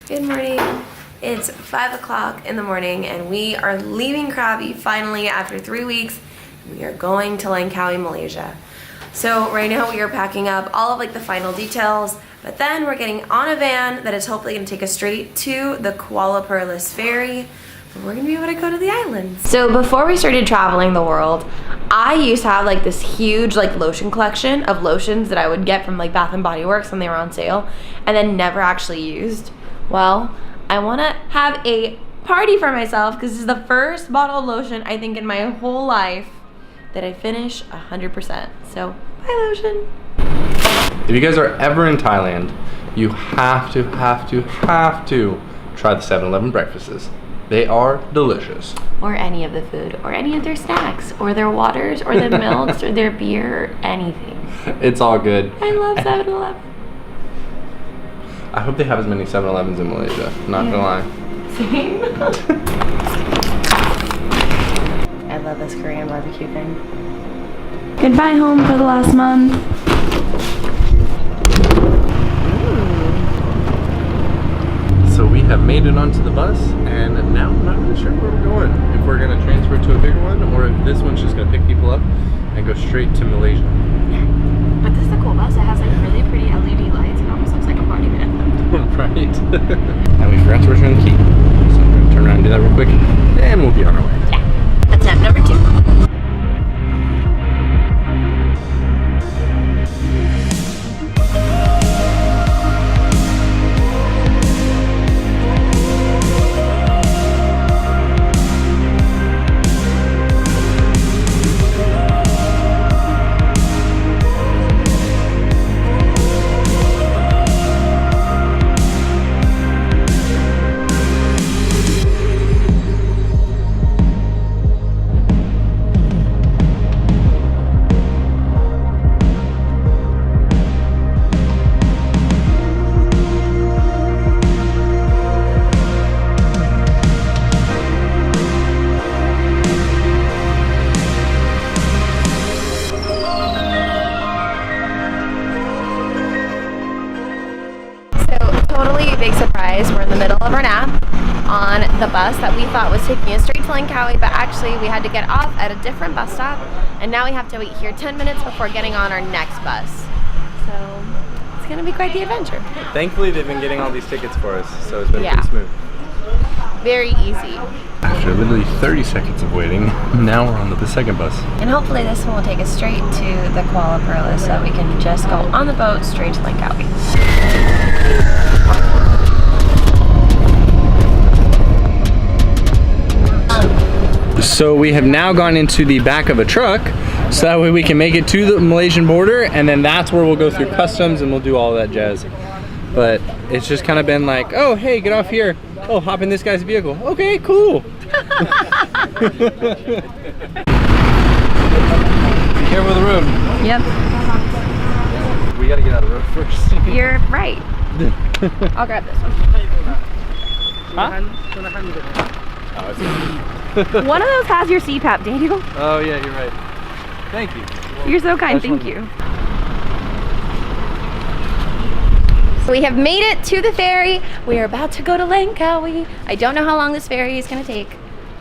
Good morning. It's 5 o'clock in the morning and we are leaving Krabi finally after 3 weeks. We are going to Langkawi, Malaysia. So right now we are packing up all of the final details, but then we're getting on a van that is hopefully going to take us straight to the Kuala Perlis ferry. We're gonna be able to go to the islands. So before we started traveling the world, I used to have this huge lotion collection of lotions that I would get from Bath & Body Works when they were on sale and then never actually used. Well, I wanna have a party for myself because this is the first bottle of lotion I think in my whole life that I finish 100%. So, bye lotion. If you guys are ever in Thailand, you have to try the 7-Eleven breakfasts. They are delicious. Or any of the food, or any of their snacks, or their waters, or their milks, or their beer, or anything. It's all good. I love 7-Eleven. I hope they have as many 7-Elevens in Malaysia. Not gonna lie. Same. I love this Korean barbecue thing. Goodbye home for the last month. So we have made it onto the bus, and now I'm not really sure where we're going. If we're gonna transfer to a bigger one, or if this one's just gonna pick people up and go straight to Malaysia. But this is a cool bus. It has really pretty LED lights. It almost looks like a party van. Right. And we forgot to return the key. So we're gonna turn around and do that real quick, and we'll be on our way. Yeah. Attempt number 2. Big surprise, we're in the middle of our nap on the bus that we thought was taking us straight to Langkawi, but actually we had to get off at a different bus stop, and now we have to wait here 10 minutes before getting on our next bus. So it's gonna be quite the adventure. Thankfully they've been getting all these tickets for us, so it's been pretty smooth. Very easy. After literally 30 seconds of waiting, now we're on to the second bus. And hopefully this one will take us straight to the Kuala Perlis so that we can just go on the boat straight to Langkawi. So we have now gone into the back of a truck so that way we can make it to the Malaysian border, and then that's where we'll go through customs and we'll do all that jazz. But it's just kind of been like, oh hey, get off here. Oh, hop in this guy's vehicle. Okay, cool. Be careful of the road. Yep. We gotta get out of the road first. You're right. I'll grab this one. Huh? Oh, it's good. One of those has your CPAP, Daniel. Oh yeah, you're right. Thank you. You're so kind, thank you. So we have made it to the ferry. We are about to go to Langkawi. I don't know how long this ferry is gonna take,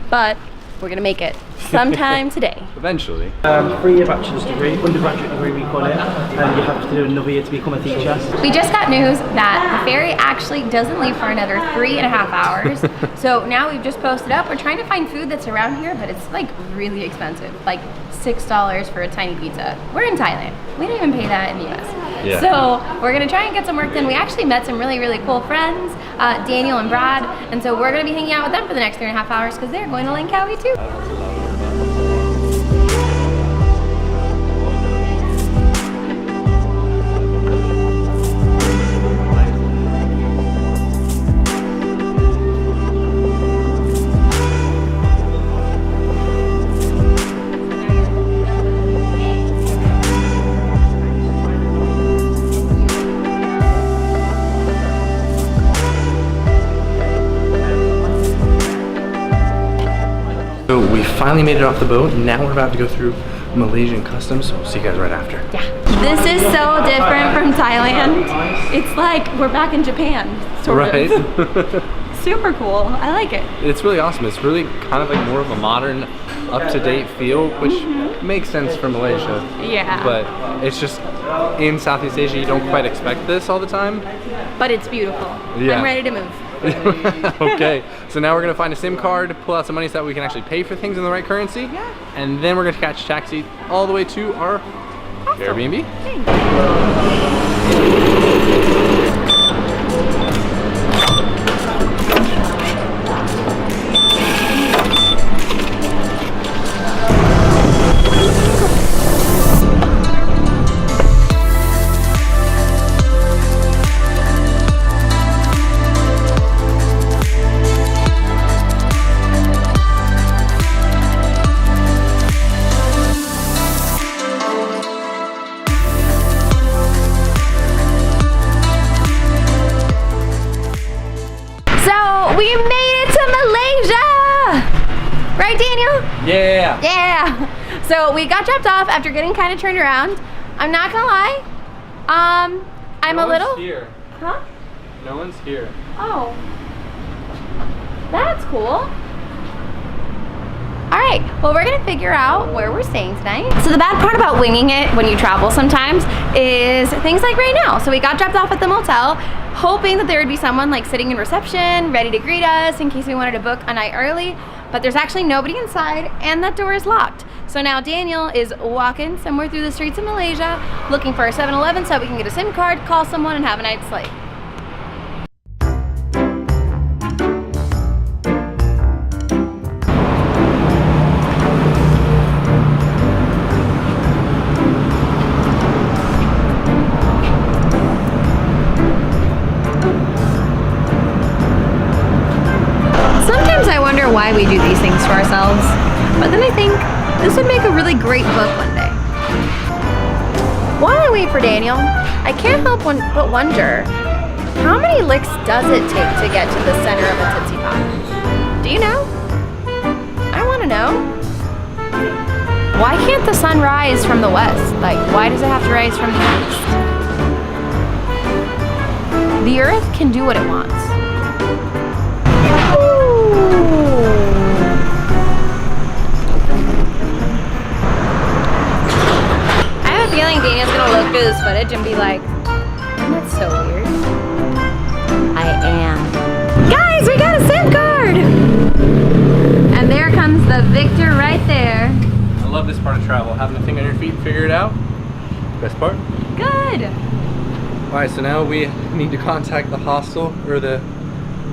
but we're gonna make it sometime today. Eventually. 3-year bachelor's degree, undergraduate degree we call it, and you have to do another year to become a teacher. We just got news that the ferry actually doesn't leave for another 3.5 hours. So now we've just posted up. We're trying to find food that's around here, but it's really expensive. $6 for a tiny pizza. We're in Thailand. We don't even pay that in the US. Yeah. So we're gonna try and get some work done. We actually met some really, really cool friends, Daniel and Brad, and so we're gonna be hanging out with them for the next 3.5 hours because they're going to Langkawi too. So we finally made it off the boat. Now we're about to go through Malaysian customs. We'll see you guys right after. Yeah. This is so different from Thailand. It's like we're back in Japan, sort Right. of. Super cool. I like it. It's really awesome. It's really kind of like more of a modern, up-to-date feel, which makes sense for Malaysia. Yeah. But it's just in Southeast Asia, you don't quite expect this all the time. But it's beautiful. Yeah. I'm ready to move. Okay, so now we're gonna find a SIM card, pull out some money so that we can actually pay for things in the right currency. Yeah. And then we're gonna catch a taxi all the way to our Airbnb. We made it to Malaysia! Right, Daniel? Yeah. Yeah! So we got dropped off after getting kind of turned around. I'm not gonna lie. I'm a little... Here. Huh? No one's here. Oh. That's cool. Alright, well we're gonna figure out where we're staying tonight. So the bad part about winging it when you travel sometimes is things like right now. So we got dropped off at the motel, hoping that there would be someone like sitting in reception, ready to greet us in case we wanted to book a night early, but there's actually nobody inside and that door is locked. So now Daniel is walking somewhere through the streets of Malaysia, looking for a 7-Eleven so we can get a SIM card, call someone, and have a night's sleep. Why we do these things to ourselves, but then I think this would make a really great book one day. While I wait for Daniel, I can't help but wonder, how many licks does it take to get to the center of a Tootsie Pop? Do you know? I want to know. Why can't the sun rise from the west? Like, why does it have to rise from the east? The earth can do what it wants. Daniel's gonna look through this footage and be like, that's so weird. I am. Guys, we got a SIM card! And there comes the Victor right there. I love this part of travel. Having the thing on your feet, figure it out. Best part. Good. Alright, so now we need to contact the hostel or the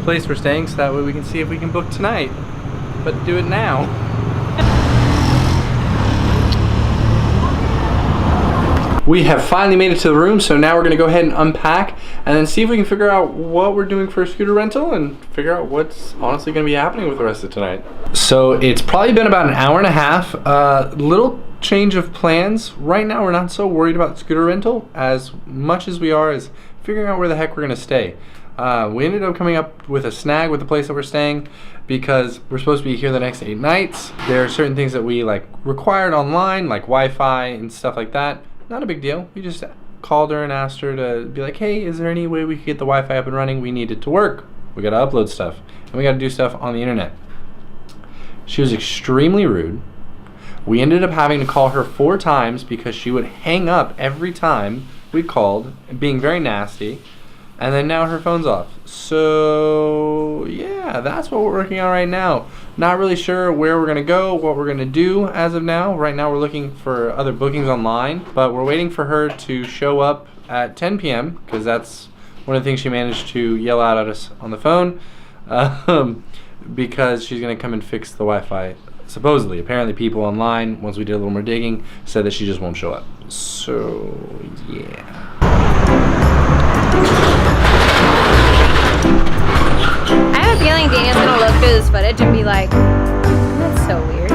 place we're staying so that way we can see if we can book tonight. But do it now. We have finally made it to the room, so now we're gonna go ahead and unpack and then see if we can figure out what we're doing for a scooter rental and figure out what's honestly gonna be happening with the rest of tonight. So it's probably been about an hour and a half. Little change of plans. Right now we're not so worried about scooter rental as much as we are as figuring out where the heck we're gonna stay. We ended up coming up with a snag with the place that we're staying because we're supposed to be here the next 8 nights. There are certain things that we required online, like Wi-Fi and stuff like that. Not a big deal. We just called her and asked her to be like, hey, is there any way we could get the Wi-Fi up and running? We need it to work. We gotta upload stuff and we gotta do stuff on the internet. She was extremely rude. We ended up having to call her 4 times because she would hang up every time we called, being very nasty. And then now her phone's off. So yeah, that's what we're working on right now. Not really sure where we're gonna go, what we're gonna do as of now. Right now we're looking for other bookings online, but we're waiting for her to show up at 10 p.m. because that's one of the things she managed to yell out at us on the phone because she's gonna come and fix the Wi-Fi. Supposedly, apparently people online, once we did a little more digging, said that she just won't show up. So yeah. I have a feeling Daniel's gonna look through this footage and be like, that's so weird.